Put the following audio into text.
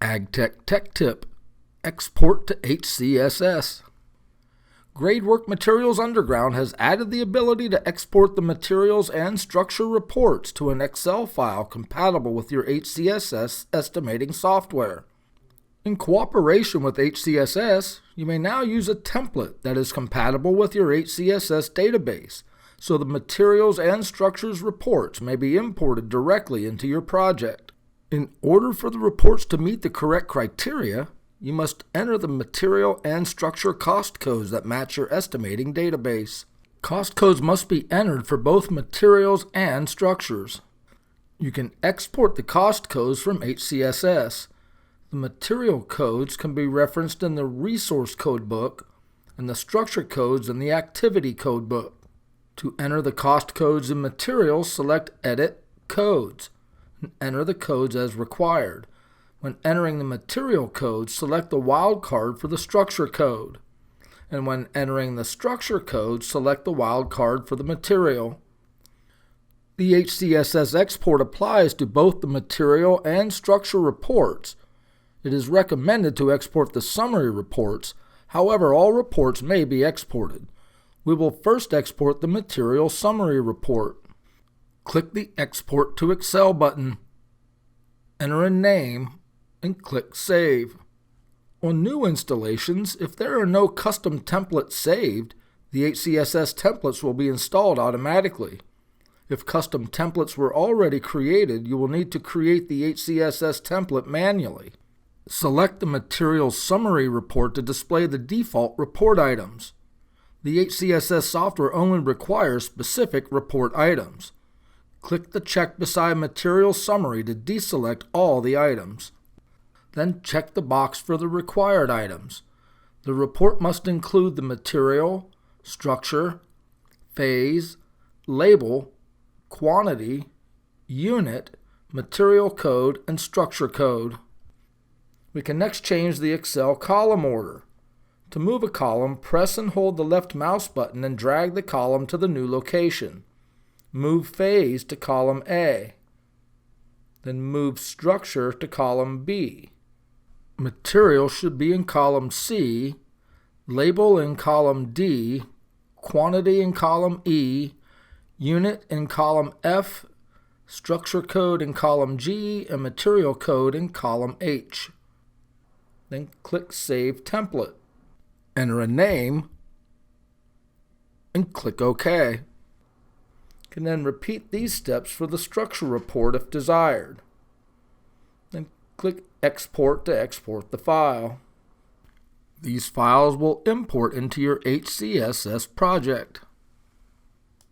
AgTech Tech Tip: Export to HCSS. Gradework Materials Underground has added the ability to export the materials and structure reports to an Excel file compatible with your HCSS estimating software. In cooperation with HCSS, you may now use a template that is compatible with your HCSS database, so the materials and structures reports may be imported directly into your project. In order for the reports to meet the correct criteria, you must enter the material and structure cost codes that match your estimating database. Cost codes must be entered for both materials and structures. You can export the cost codes from HCSS. The material codes can be referenced in the resource code book and the structure codes in the activity code book. To enter the cost codes in materials, select Edit Codes and enter the codes as required. When entering the material code, select the wildcard for the structure code. And when entering the structure code, select the wildcard for the material. The HCSS export applies to both the material and structure reports. It is recommended to export the summary reports. However, all reports may be exported. We will first export the material summary report. Click the Export to Excel button. Enter a name and click Save. On new installations, if there are no custom templates saved, the HCSS templates will be installed automatically. If custom templates were already created, you will need to create the HCSS template manually. Select the Materials Summary report to display the default report items. The HCSS software only requires specific report items. Click the check beside Materials Summary to deselect all the items. Then check the box for the required items. The report must include the material, structure, phase, label, quantity, unit, material code, and structure code. We can next change the Excel column order. To move a column, press and hold the left mouse button and drag the column to the new location. Move phase to column A. Then move structure to column B. Material should be in column C, label in column D, quantity in column E, unit in column F, structure code in column G, and material code in column H. Then click Save Template. Enter a name and click OK. You can then repeat these steps for the structure report if desired. Then click Export to export the file. These files will import into your HCSS project.